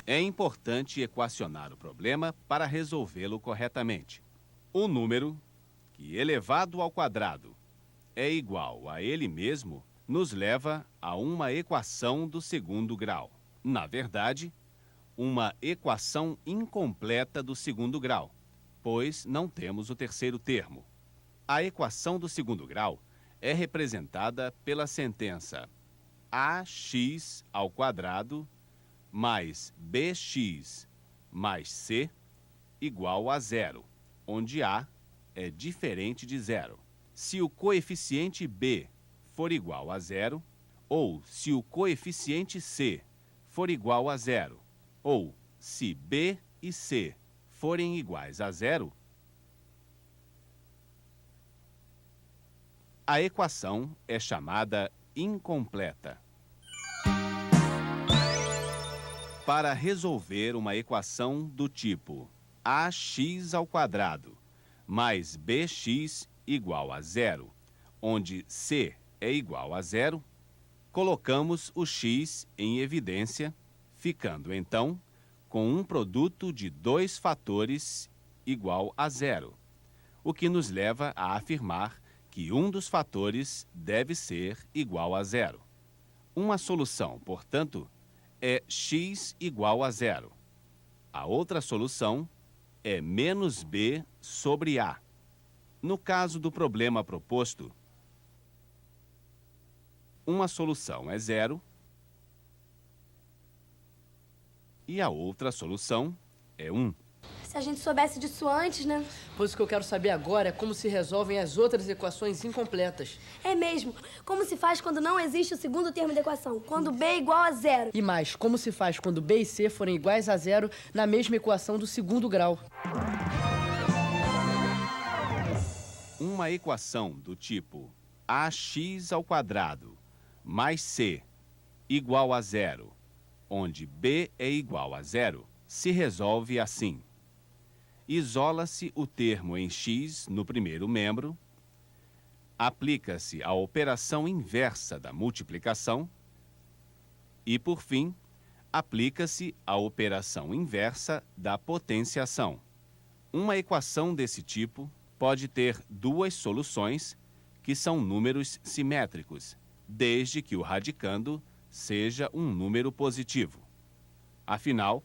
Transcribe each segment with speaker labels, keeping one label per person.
Speaker 1: É importante equacionar o problema para resolvê-lo corretamente. Um número que, elevado ao quadrado, é igual a ele mesmo, nos leva a uma equação do segundo grau. Na verdade, uma equação incompleta do segundo grau, pois não temos o terceiro termo. A equação do segundo grau é representada pela sentença ax ao quadrado mais bx mais c igual a zero, onde a é diferente de zero. Se o coeficiente b for igual a zero, ou se o coeficiente c for igual a zero, ou se b e c forem iguais a zero, a equação é chamada incompleta. Para resolver uma equação do tipo ax ao quadrado mais bx igual a zero, onde c é igual a zero, colocamos o x em evidência, ficando então com um produto de dois fatores igual a zero, o que nos leva a afirmar que um dos fatores deve ser igual a zero. Uma solução, portanto, é x igual a zero. A outra solução é menos b sobre a. No caso do problema proposto, uma solução é zero e a outra solução é 1.
Speaker 2: Se a gente soubesse disso antes, né?
Speaker 3: Pois o que eu quero saber agora é como se resolvem as outras equações incompletas.
Speaker 2: É mesmo. Como se faz quando não existe o segundo termo da equação? Quando b é igual a zero.
Speaker 3: E mais, como se faz quando b e c forem iguais a zero na mesma equação do segundo grau?
Speaker 1: Uma equação do tipo ax ao quadrado mais c igual a zero, onde b é igual a zero, se resolve assim. Isola-se o termo em x no primeiro membro, aplica-se a operação inversa da multiplicação e, por fim, aplica-se a operação inversa da potenciação. Uma equação desse tipo pode ter duas soluções que são números simétricos, desde que o radicando seja um número positivo. Afinal,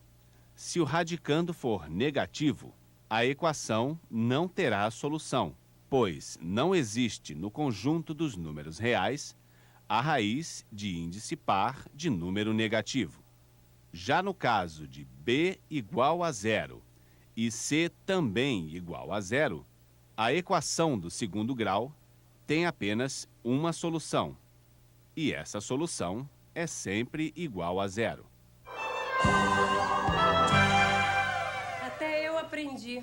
Speaker 1: se o radicando for negativo, a equação não terá solução, pois não existe no conjunto dos números reais a raiz de índice par de número negativo. Já no caso de b igual a zero e c também igual a zero, a equação do segundo grau tem apenas uma solução, e essa solução é sempre igual a zero.
Speaker 4: Até eu aprendi.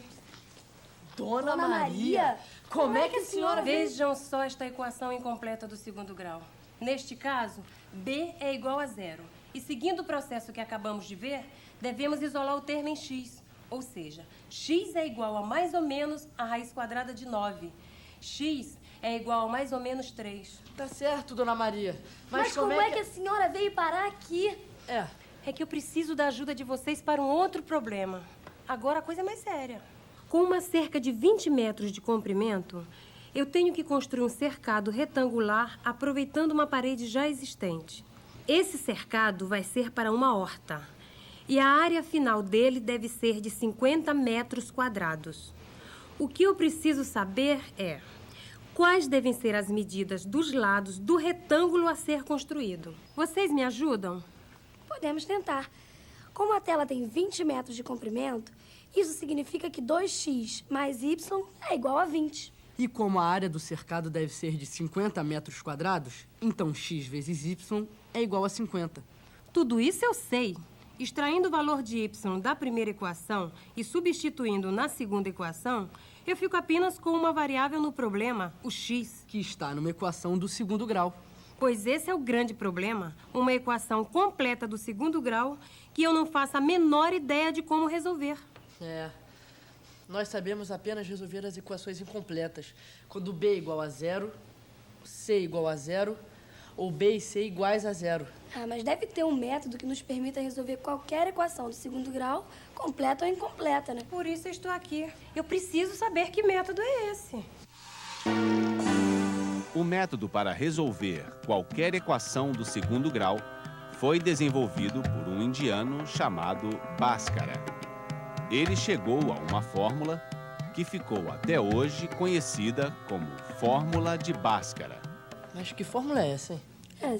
Speaker 3: Dona Maria, como é que a senhora...
Speaker 4: Vejam só esta equação incompleta do segundo grau. Neste caso, b é igual a zero. E seguindo o processo que acabamos de ver, devemos isolar o termo em x. Ou seja, x é igual a mais ou menos a raiz quadrada de 9. X é igual a mais ou menos 3.
Speaker 3: Tá certo, Dona Maria.
Speaker 2: Mas como é que a senhora veio parar aqui?
Speaker 4: É que eu preciso da ajuda de vocês para um outro problema. Agora a coisa é mais séria. Com uma cerca de 20 metros de comprimento, eu tenho que construir um cercado retangular aproveitando uma parede já existente. Esse cercado vai ser para uma horta. E a área final dele deve ser de 50 metros quadrados. O que eu preciso saber é quais devem ser as medidas dos lados do retângulo a ser construído. Vocês me ajudam?
Speaker 2: Podemos tentar. Como a tela tem 20 metros de comprimento, isso significa que 2x mais y é igual a 20.
Speaker 3: E como a área do cercado deve ser de 50 metros quadrados, então x vezes y é igual a 50.
Speaker 4: Tudo isso eu sei. Extraindo o valor de y da primeira equação e substituindo na segunda equação, eu fico apenas com uma variável no problema, o x.
Speaker 3: Que está numa equação do segundo grau.
Speaker 4: Pois esse é o grande problema, uma equação completa do segundo grau que eu não faço a menor ideia de como resolver.
Speaker 3: Nós sabemos apenas resolver as equações incompletas, quando b é igual a zero, c é igual a zero, ou B e C iguais a 0.
Speaker 2: Ah, mas deve ter um método que nos permita resolver qualquer equação do segundo grau, completa ou incompleta, né?
Speaker 4: Por isso eu estou aqui. Eu preciso saber que método é esse.
Speaker 1: O método para resolver qualquer equação do segundo grau foi desenvolvido por um indiano chamado Bhaskara. Ele chegou a uma fórmula que ficou até hoje conhecida como Fórmula de Bhaskara.
Speaker 3: Mas que fórmula é essa, hein?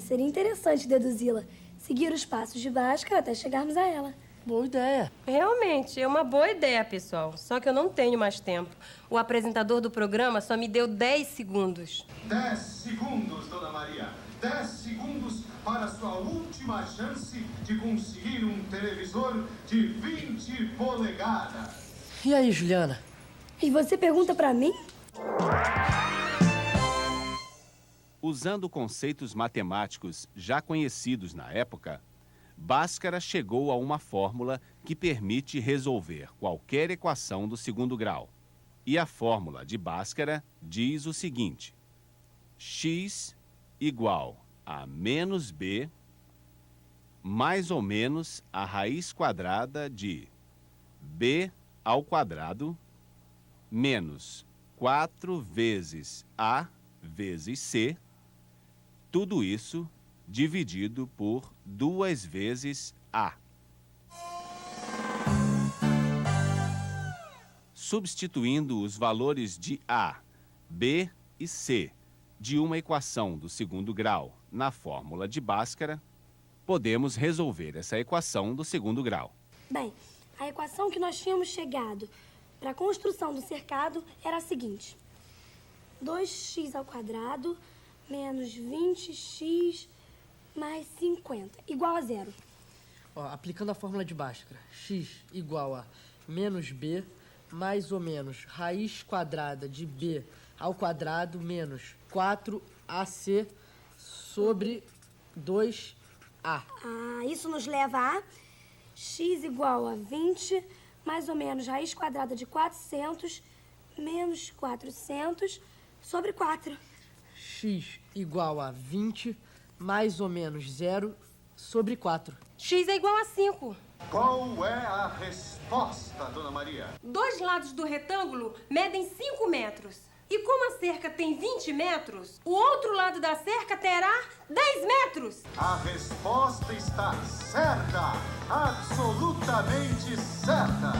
Speaker 2: Seria interessante deduzi-la. Seguir os passos de Bhaskara até chegarmos a ela.
Speaker 3: Boa ideia.
Speaker 4: Realmente, é uma boa ideia, pessoal. Só que eu não tenho mais tempo. O apresentador do programa só me deu 10 segundos.
Speaker 5: 10 segundos, Dona Maria. 10 segundos para sua última chance de conseguir um televisor de 20 polegadas.
Speaker 3: E aí, Juliana?
Speaker 2: E você pergunta pra mim?
Speaker 1: Usando conceitos matemáticos já conhecidos na época, Bhaskara chegou a uma fórmula que permite resolver qualquer equação do segundo grau. E a fórmula de Bhaskara diz o seguinte: x igual a menos b mais ou menos a raiz quadrada de b ao quadrado menos 4 vezes a vezes c, tudo isso dividido por 2 vezes a. Substituindo os valores de a, b e c de uma equação do segundo grau na fórmula de Bhaskara, podemos resolver essa equação do segundo grau.
Speaker 2: Bem, a equação que nós tínhamos chegado para a construção do cercado era a seguinte: 2x ao quadrado menos 20x mais 50, igual a 0.
Speaker 3: Aplicando a fórmula de Bhaskara, x igual a menos b mais ou menos raiz quadrada de b ao quadrado menos 4ac sobre 2a.
Speaker 2: Isso nos leva a x igual a 20 mais ou menos raiz quadrada de 400 menos 400 sobre 4.
Speaker 3: X igual a 20 mais ou menos 0 sobre 4.
Speaker 4: X é igual a 5.
Speaker 5: Qual é a resposta, Dona Maria?
Speaker 4: 2 lados do retângulo medem 5 metros. E como a cerca tem 20 metros, o outro lado da cerca terá 10 metros.
Speaker 5: A resposta está certa, absolutamente certa.